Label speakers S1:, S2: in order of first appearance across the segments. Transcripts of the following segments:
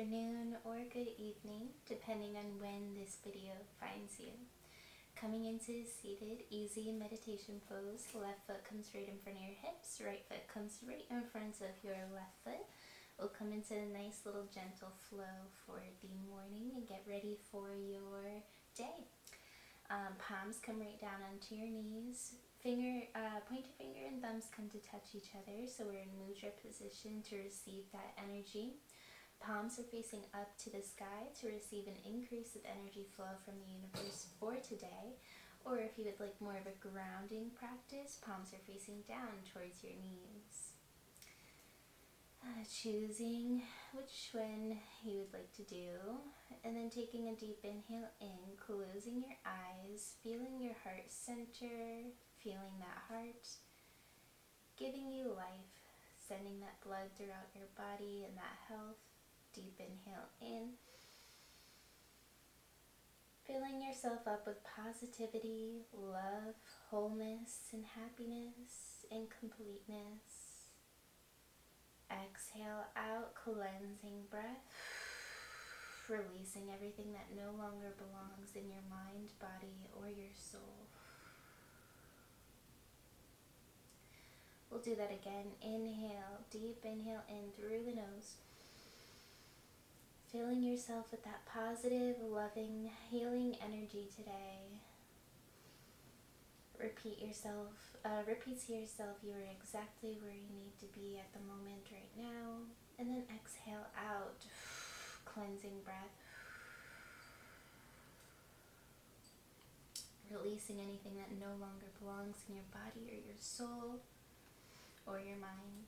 S1: afternoon, or good evening, depending on when this video finds you. Coming into seated, easy meditation pose. Left foot comes right in front of your hips, right foot comes right in front of your left foot. We'll come into a nice little gentle flow for the morning and get ready for your day. Palms come right down onto your knees. Pointer finger and thumbs come to touch each other, so we're in mudra position to receive that energy. Palms are facing up to the sky to receive an increase of energy flow from the universe for today. Or if you would like more of a grounding practice, palms are facing down towards your knees. Choosing which one you would like to do, and then taking a deep inhale in, closing your eyes, feeling your heart center, feeling that heart giving you life, sending that blood throughout your body and that health. Deep inhale in, filling yourself up with positivity, love, wholeness, and happiness, and completeness. Exhale out, cleansing breath, releasing everything that no longer belongs in your mind, body, or your soul. We'll do that again. Inhale, deep inhale in through the nose. Filling yourself with that positive, loving, healing energy today. Repeat to yourself you are exactly where you need to be at the moment right now. And then exhale out, cleansing breath. Releasing anything that no longer belongs in your body or your soul or your mind.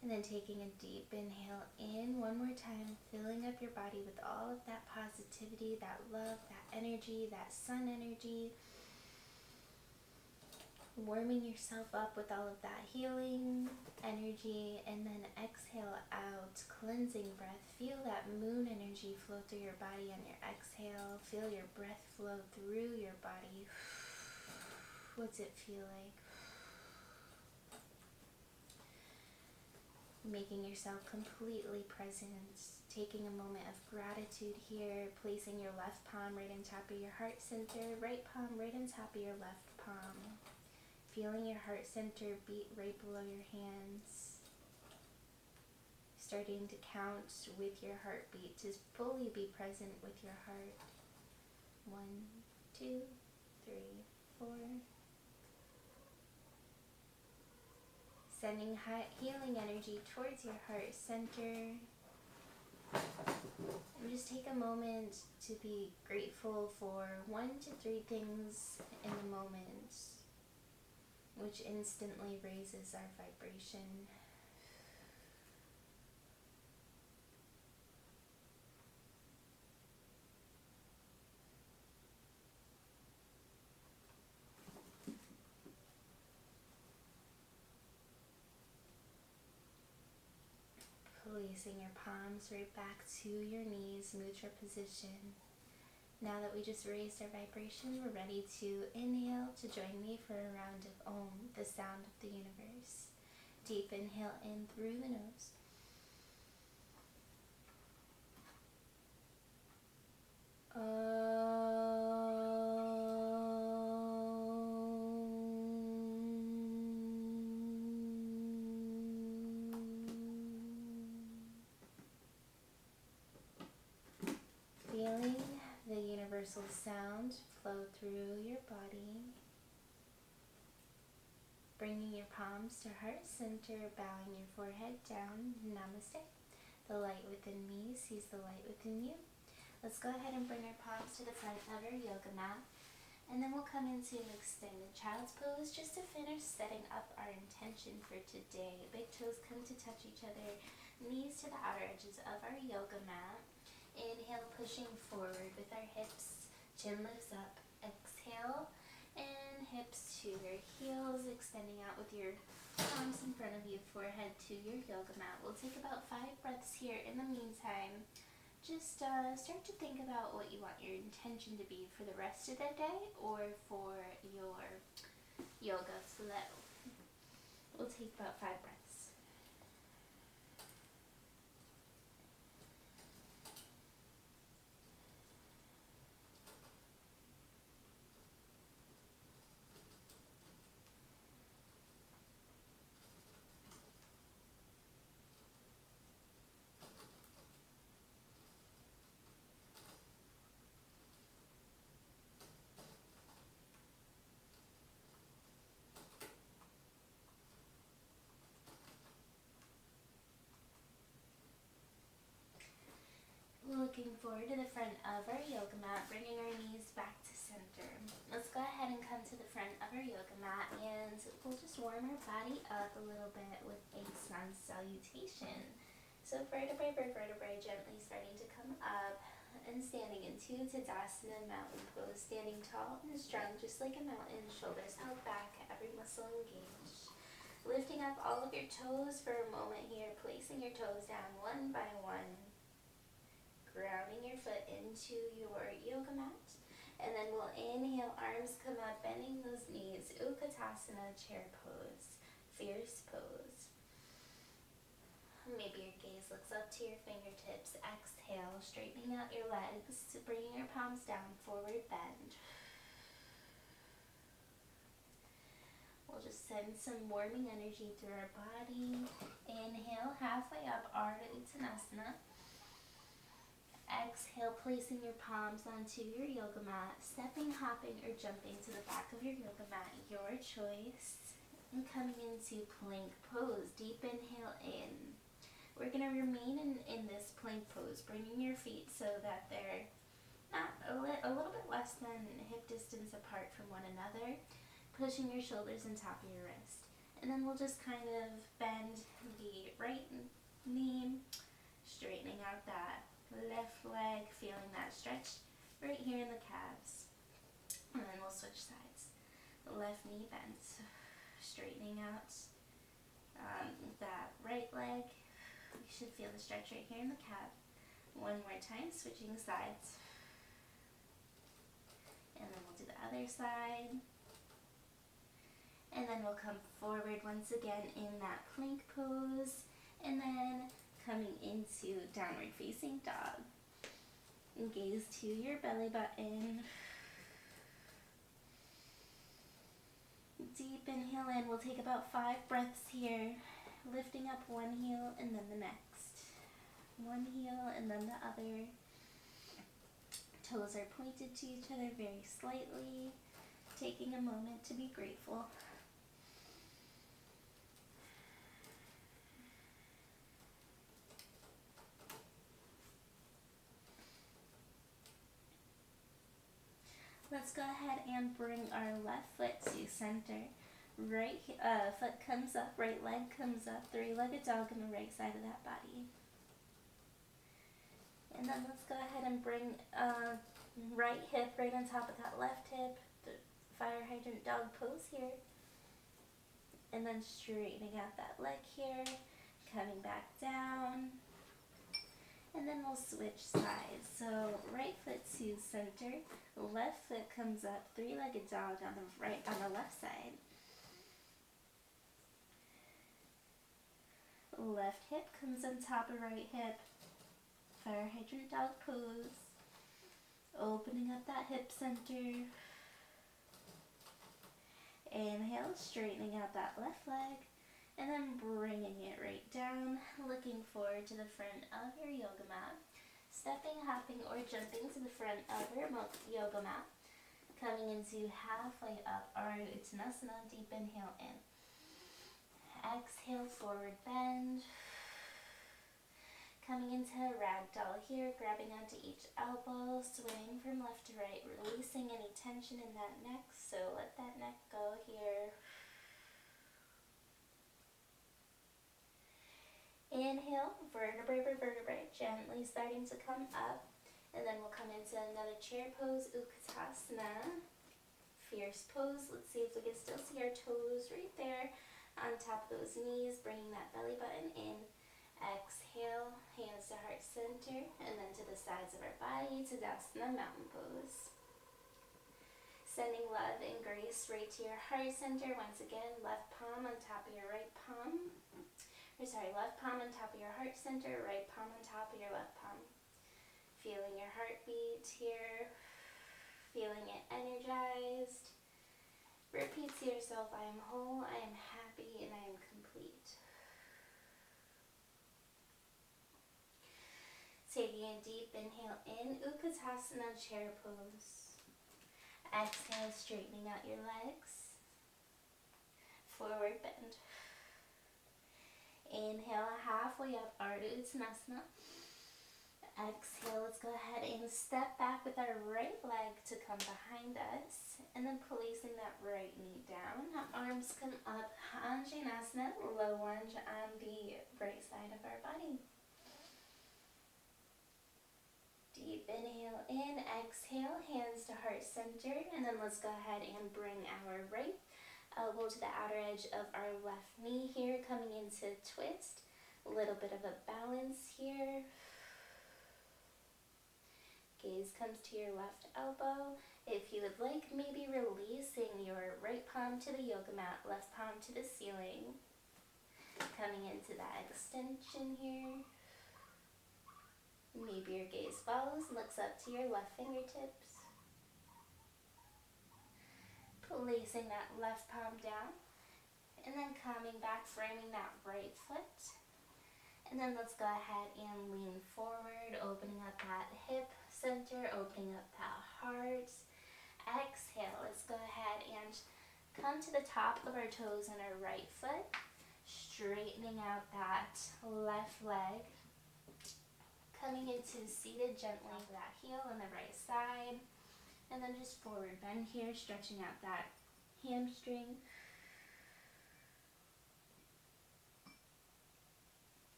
S1: And then taking a deep inhale in one more time, filling up your body with all of that positivity, that love, that energy, that sun energy. Warming yourself up with all of that healing energy, and then exhale out, cleansing breath. Feel that moon energy flow through your body on your exhale. Feel your breath flow through your body. What's it feel like? Making yourself completely present, taking a moment of gratitude here, placing your left palm right on top of your heart center, right palm right on top of your left palm, feeling your heart center beat right below your hands, starting to count with your heartbeat to fully be present with your heart. 1, 2, 3, 4. Sending healing energy towards your heart center. And just take a moment to be grateful for 1 to 3 things in the moment, which instantly raises our vibration. Placing your palms right back to your knees, mudra position. Now that we just raised our vibration, we're ready to inhale to join me for a round of Om, the sound of the universe. Deep inhale in through the nose. Feeling the universal sound flow through your body. Bringing your palms to heart center, bowing your forehead down. Namaste. The light within me sees the light within you. Let's go ahead and bring our palms to the front of our yoga mat. And then we'll come into an extended child's pose just to finish setting up our intention for today. Big toes come to touch each other, knees to the outer edges of our yoga mat. Inhale, pushing forward with our hips, chin lifts up. Exhale, and hips to your heels, extending out with your palms in front of you, forehead to your yoga mat. We'll take about 5 breaths here. In the meantime, just start to think about what you want your intention to be for the rest of the day or for your yoga flow. We'll take about 5 breaths. looking forward to the front of our yoga mat, bringing our knees back to center. Let's go ahead and come to the front of our yoga mat, and we'll just warm our body up a little bit with a sun salutation. So vertebrae by vertebrae, gently starting to come up and standing into Tadasana mountain pose, standing tall and strong just like a mountain, shoulders held back, every muscle engaged. Lifting up all of your toes for a moment here, placing your toes down one by one, grounding your foot into your yoga mat, and then we'll inhale, arms come up, bending those knees, Utkatasana, chair pose, fierce pose. Maybe your gaze looks up to your fingertips. Exhale, straightening out your legs, bringing your palms down, forward bend. We'll just send some warming energy through our body. Inhale, halfway up, Ardha Uttanasana. Exhale, placing your palms onto your yoga mat, stepping, hopping, or jumping to the back of your yoga mat, your choice. And coming into plank pose, deep inhale in. We're going to remain in this plank pose, bringing your feet so that they're not a little bit less than hip distance apart from one another, pushing your shoulders on top of your wrist. And then we'll just kind of bend the right knee, straightening out that left leg, feeling that stretch right here in the calves. And then we'll switch sides. The left knee bends, straightening out that right leg. You should feel the stretch right here in the calf. One more time, switching sides. And then we'll do the other side. And then we'll come forward once again in that plank pose. And then coming into downward facing dog. And gaze to your belly button. Deep inhale in. We'll take about 5 breaths here. Lifting up one heel and then the next. One heel and then the other. Toes are pointed to each other very slightly. Taking a moment to be grateful. Let's go ahead and bring our left foot to center. Right foot comes up, right leg comes up, 3-legged dog on the right side of that body. And then let's go ahead and bring right hip right on top of that left hip, the fire hydrant dog pose here. And then straightening out that leg here, coming back down. And then we'll switch sides. So right foot to center, left foot comes up, 3-legged dog on the left side. Left hip comes on top of right hip, fire hydrant dog pose. Opening up that hip center. Inhale, straightening out that left leg. And then bringing it right down, looking forward to the front of your yoga mat. Stepping, hopping, or jumping to the front of your yoga mat. Coming into halfway up, Ardha Uttanasana, deep inhale in. Exhale, forward bend. Coming into ragdoll here, grabbing onto each elbow, swaying from left to right, releasing any tension in that neck, so let that neck go here. Inhale, vertebrae by vertebrae, gently starting to come up, and then we'll come into another chair pose, Utkatasana, fierce pose. Let's see if we can still see our toes right there on top of those knees, bringing that belly button in. Exhale, hands to heart center, and then to the sides of our body, Tadasana mountain pose. Sending love and grace right to your heart center. Once again, left palm on top of your right palm. Left palm on top of your heart center, right palm on top of your left palm. Feeling your heartbeat here, feeling it energized. Repeat to yourself, I am whole, I am happy, and I am complete. Taking a deep inhale in, Utkatasana chair pose. Exhale, straightening out your legs. Forward bend. Inhale, halfway up, Ardha Uttanasana. Exhale, let's go ahead and step back with our right leg to come behind us. And then placing that right knee down. Arms come up, Anjanasana, low lunge on the right side of our body. Deep inhale in, exhale, hands to heart center. And then let's go ahead and bring our right elbow to the outer edge of our left knee here, coming into twist. A little bit of a balance here. Gaze comes to your left elbow. If you would like, maybe releasing your right palm to the yoga mat, left palm to the ceiling. Coming into that extension here. Maybe your gaze follows, looks up to your left fingertips. Placing that left palm down. And then coming back, framing that right foot. And then let's go ahead and lean forward, opening up that hip center, opening up that heart. Exhale, let's go ahead and come to the top of our toes on our right foot, straightening out that left leg, coming into seated gently with that heel on the right side, and then just forward bend here, stretching out that hamstring.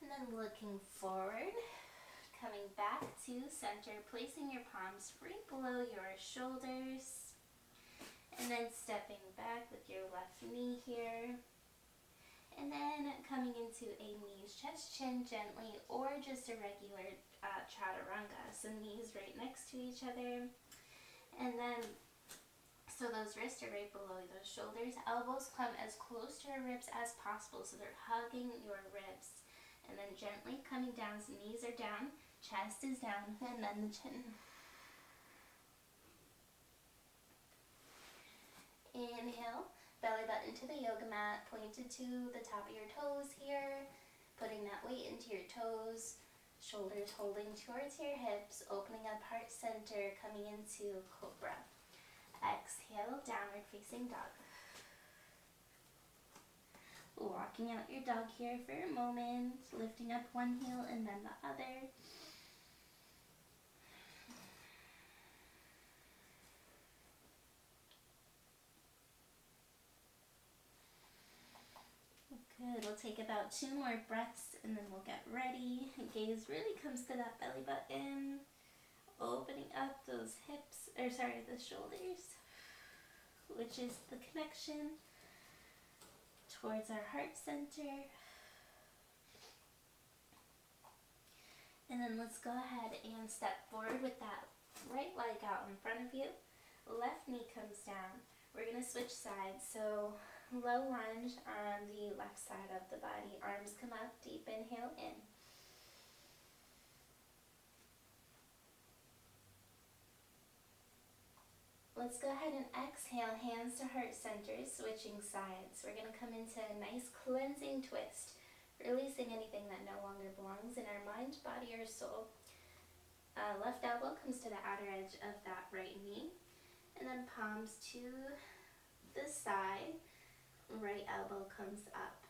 S1: And then looking forward, coming back to center, placing your palms right below your shoulders, and then stepping back with your left knee here, and then coming into a knees, chest, chin gently, or just a regular chaturanga, so knees right next to each other, and then so those wrists are right below those shoulders, elbows come as close to your ribs as possible, so they're hugging your ribs. And then gently coming down, so knees are down, chest is down, and then the chin. Inhale, belly button to the yoga mat, pointed to the top of your toes here, putting that weight into your toes, shoulders holding towards your hips, opening up heart center, coming into cobra. Exhale, downward facing dog. Walking out your dog here for a moment, lifting up one heel and then the other. Good, we'll take about 2 more breaths and then we'll get ready. Gaze really comes to that belly button, opening up those hips, the shoulders, which is the connection towards our heart center. And then let's go ahead and step forward with that right leg out in front of you. Left knee comes down. We're going to switch sides. So low lunge on the left side of the body. Arms come up, deep inhale in. Let's go ahead and exhale, hands to heart center, switching sides. We're going to come into a nice cleansing twist, releasing anything that no longer belongs in our mind, body, or soul. Left elbow comes to the outer edge of that right knee, and then palms to the side, right elbow comes up.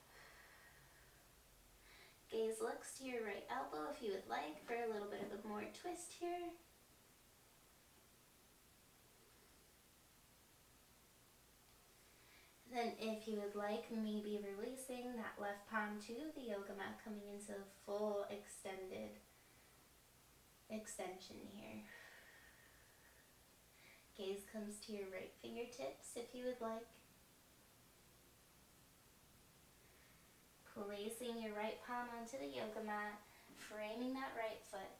S1: Gaze looks to your right elbow if you would like for a little bit of a more twist here. Then if you would like, maybe releasing that left palm to the yoga mat, coming into full extended extension here. Gaze comes to your right fingertips if you would like. Placing your right palm onto the yoga mat, framing that right foot.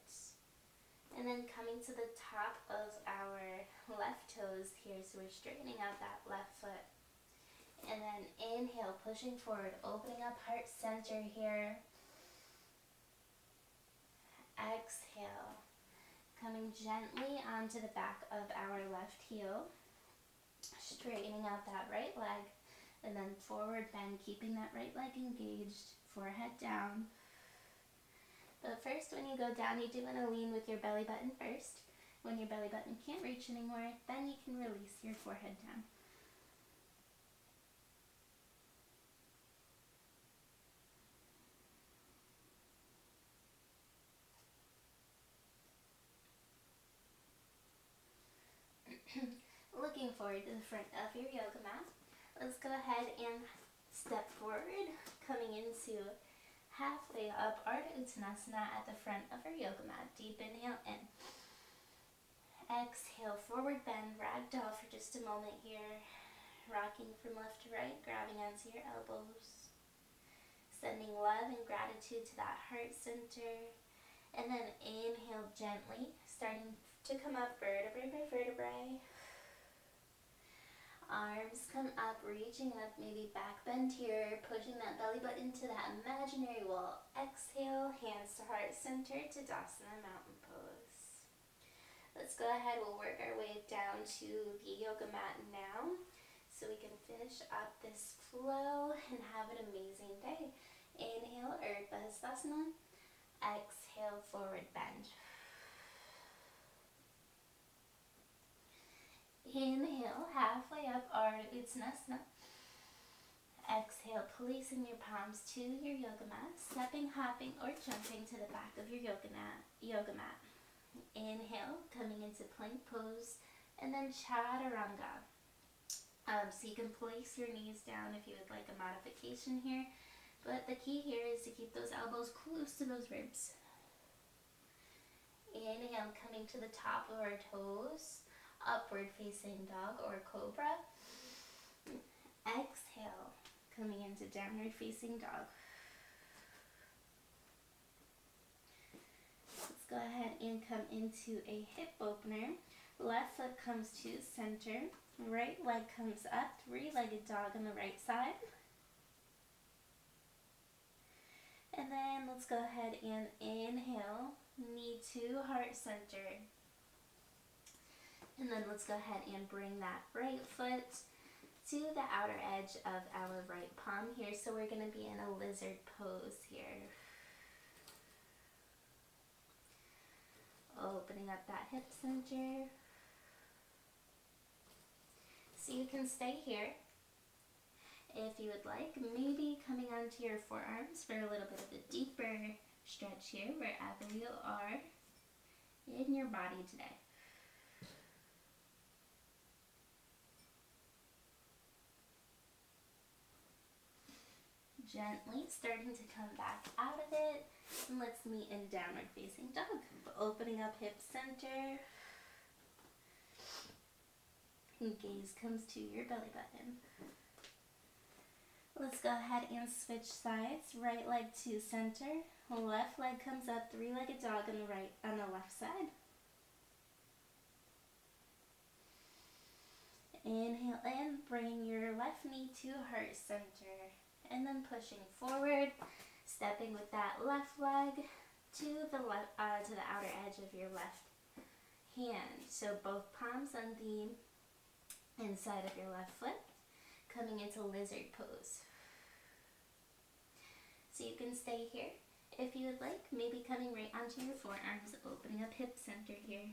S1: And then coming to the top of our left toes here, so we're straightening out that left foot. And then inhale, pushing forward, opening up heart center here. Exhale, coming gently onto the back of our left heel, straightening out that right leg, and then forward bend, keeping that right leg engaged, forehead down. But first, when you go down, you do want to lean with your belly button first. When your belly button can't reach anymore, then you can release your forehead down. Looking forward to the front of your yoga mat. Let's go ahead and step forward, coming into halfway up Ardha Uttanasana at the front of our yoga mat. Deep inhale in. Exhale, forward bend, ragdoll for just a moment here. Rocking from left to right, grabbing onto your elbows. Sending love and gratitude to that heart center. And then inhale gently, starting to come up vertebrae by vertebrae. Arms come up, reaching up, maybe back bend here, pushing that belly button to that imaginary wall. Exhale, hands to heart center, Tadasana, mountain pose. Let's go ahead, we'll work our way down to the yoga mat now, so we can finish up this flow and have an amazing day. Inhale, Urdhva Hastasana. Exhale, forward bend. Inhale, halfway up, Ardha Uttanasana. Exhale, placing your palms to your yoga mat, stepping, hopping, or jumping to the back of your yoga mat. Inhale, coming into plank pose, and then chaturanga. So you can place your knees down if you would like a modification here, but the key here is to keep those elbows close to those ribs. Inhale, coming to the top of our toes, upward facing dog or cobra. Exhale, coming into downward facing dog. Let's go ahead and come into a hip opener. Left foot comes to center, right leg comes up, three-legged dog on the right side. And then let's go ahead and inhale, knee to heart center. And then let's go ahead and bring that right foot to the outer edge of our right palm here. So we're going to be in a lizard pose here. Opening up that hip center. So you can stay here if you would like. Maybe coming onto your forearms for a little bit of a deeper stretch here, wherever you are in your body today. Gently starting to come back out of it. And let's meet in downward facing dog. Opening up hip center. And gaze comes to your belly button. Let's go ahead and switch sides. Right leg to center. Left leg comes up, three-legged dog on the left side. Inhale in, bring your left knee to heart center. And then pushing forward, stepping with that left leg to the outer edge of your left hand. So both palms on the inside of your left foot, coming into lizard pose. So you can stay here if you would like, maybe coming right onto your forearms, opening up hip center here.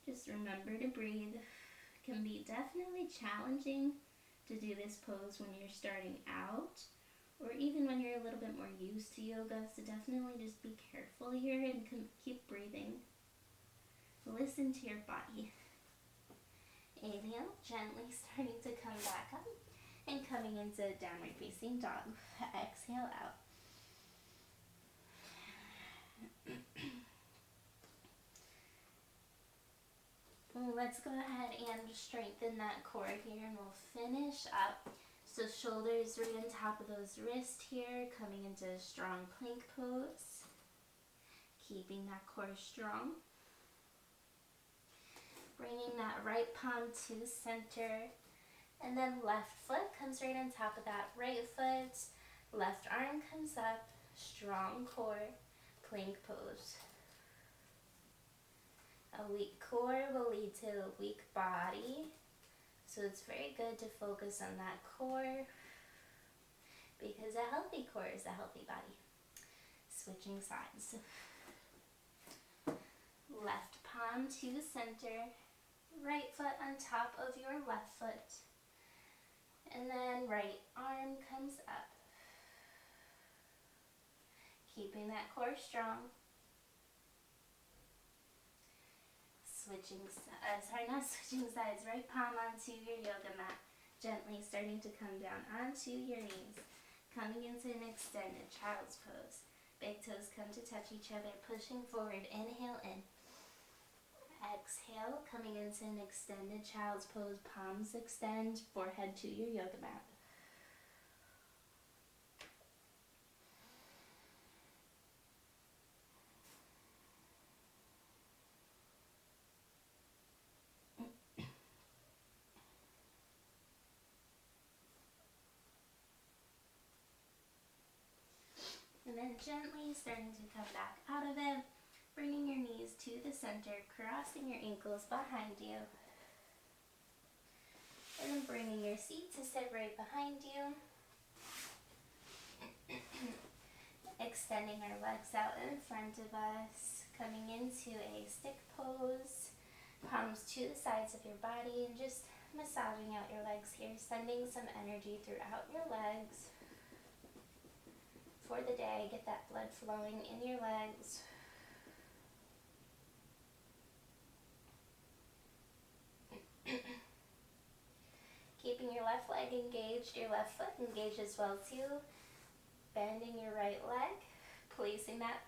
S1: Just remember to breathe. It can be definitely challenging to do this pose when you're starting out, or even when you're a little bit more used to yoga, so definitely just be careful here and keep breathing. Listen to your body. Inhale, gently starting to come back up and coming into downward facing dog. Exhale out. Let's go ahead and strengthen that core here, and we'll finish up. So shoulders right on top of those wrists here, coming into a strong plank pose. Keeping that core strong. Bringing that right palm to center. And then left foot comes right on top of that right foot. Left arm comes up, strong core, plank pose. A weak core will lead to a weak body. So it's very good to focus on that core, because a healthy core is a healthy body. Switching sides. Left palm to center. Right foot on top of your left foot. And then right arm comes up. Keeping that core strong. not switching sides, right palm onto your yoga mat. Gently starting to come down onto your knees. Coming into an extended child's pose. Big toes come to touch each other, pushing forward. Inhale in. Exhale, coming into an extended child's pose. Palms extend, forehead to your yoga mat. And then gently starting to come back out of it, bringing your knees to the center, crossing your ankles behind you. And then bringing your seat to sit right behind you. Extending our legs out in front of us, coming into a stick pose. Palms to the sides of your body and just massaging out your legs here, sending some energy throughout your legs. For the day, get that blood flowing in your legs. Keeping your left leg engaged, your left foot engaged as well too. Bending your right leg, placing that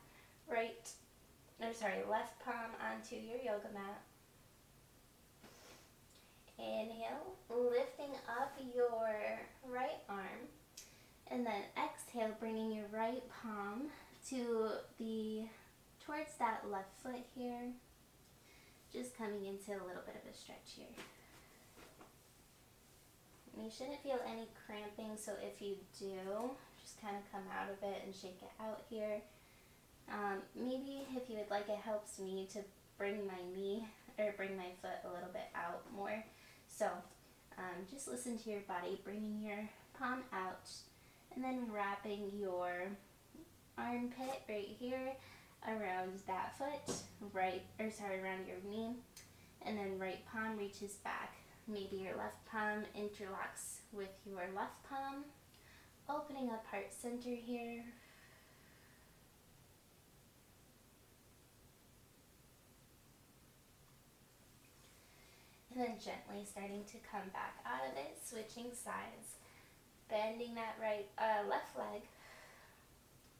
S1: left palm onto your yoga mat. Inhale, lifting up your right arm. And then exhale, bringing your right palm towards that left foot here. Just coming into a little bit of a stretch here. And you shouldn't feel any cramping, so if you do, just kind of come out of it and shake it out here. Maybe if you would like, it helps me to bring my foot a little bit out more. So just listen to your body, bringing your palm out. And then wrapping your armpit right here around that foot, around your knee. And then right palm reaches back. Maybe your left palm interlocks with your left palm. Opening up heart center here. And then gently starting to come back out of it, switching sides. Bending that left leg,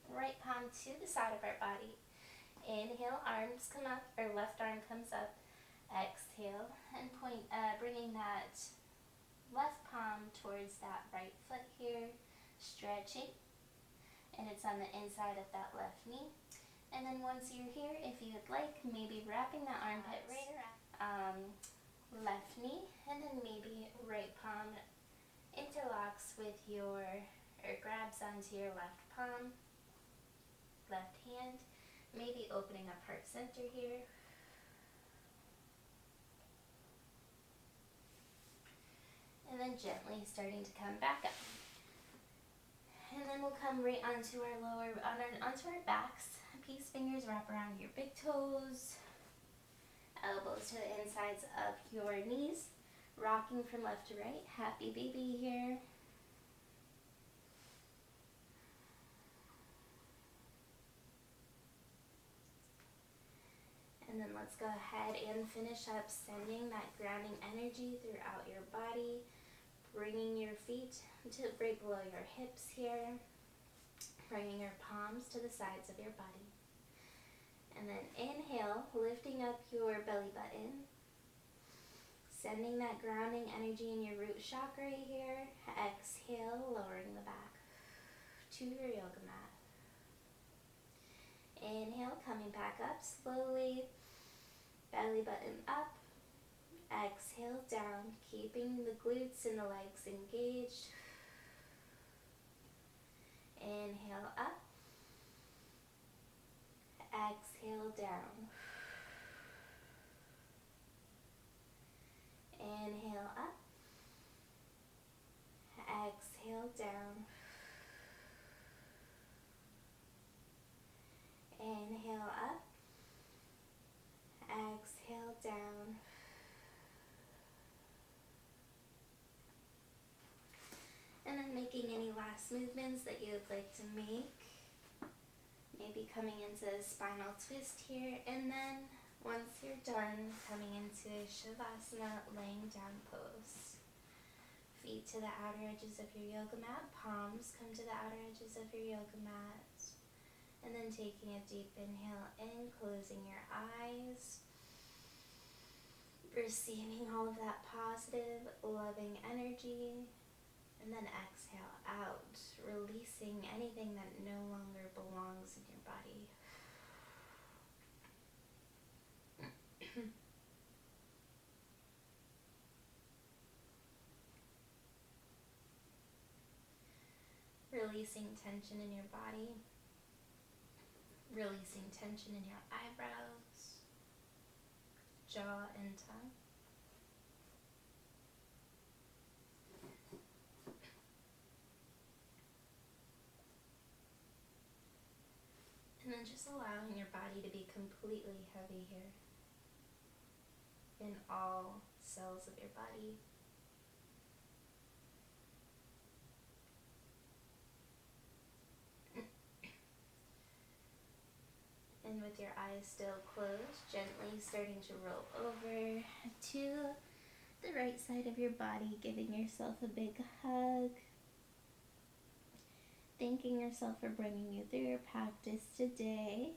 S1: right palm to the side of our body. Inhale, arms come up, or left arm comes up. Exhale, and bringing that left palm towards that right foot here, stretching. And it's on the inside of that left knee. And then once you're here, if you would like, maybe wrapping the armpit right around left knee, and then maybe right palm interlocks with grabs onto your left palm, left hand, maybe opening up heart center here. And then gently starting to come back up. And then we'll come right onto our backs. Peace fingers wrap around your big toes, elbows to the insides of your knees. Rocking from left to right, happy baby here. And then let's go ahead and finish up sending that grounding energy throughout your body, bringing your feet to right below your hips here, bringing your palms to the sides of your body. And then inhale, lifting up your belly button. Sending that grounding energy in your root chakra here. Exhale, lowering the back to your yoga mat. Inhale, coming back up slowly. Belly button up. Exhale, down, keeping the glutes and the legs engaged. Inhale, up. Exhale, down. Inhale up, exhale down, inhale up, exhale down, and then making any last movements that you would like to make. Maybe coming into a spinal twist here, and then Once you're done coming into a Shavasana, laying down pose. Feet to the outer edges of your yoga mat, palms come to the outer edges of your yoga mat. And then taking a deep inhale in, closing your eyes. Receiving all of that positive, loving energy. And then exhale out, releasing anything that no longer belongs in your body. Releasing tension in your body. Releasing tension in your eyebrows, jaw, and tongue. And then just allowing your body to be completely heavy here in all cells of your body. And with your eyes still closed, gently starting to roll over to the right side of your body, giving yourself a big hug. Thanking yourself for bringing you through your practice today.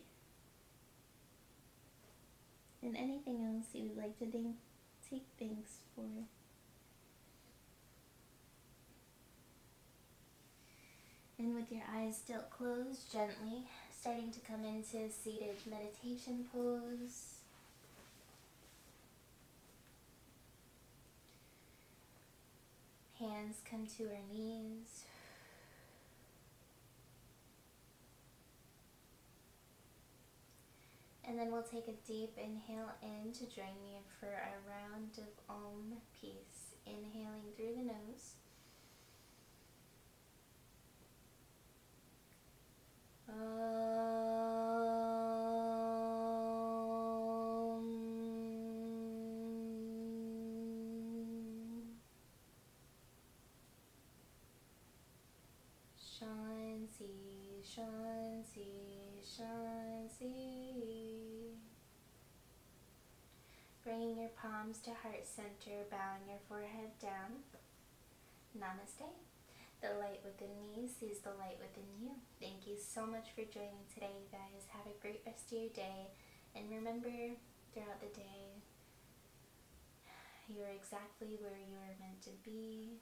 S1: And anything else you would like to take thanks for. And with your eyes still closed, gently starting to come into seated meditation pose. Hands come to our knees. And then we'll take a deep inhale in to join me for a round of Om Peace. Inhaling through the nose. Shanti, Shanti, Shanti. Bringing your palms to heart center, bowing your forehead down. Namaste. The light within me sees the light within you. Thank you so much for joining today, you guys. Have a great rest of your day. And remember, throughout the day, you're exactly where you are meant to be.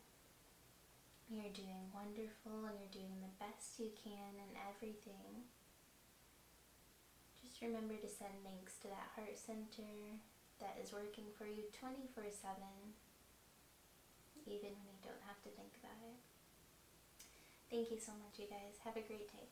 S1: You're doing wonderful and you're doing the best you can in everything. Just remember to send thanks to that heart center that is working for you 24/7, even when you don't have to think about it. Thank you so much, you guys. Have a great day.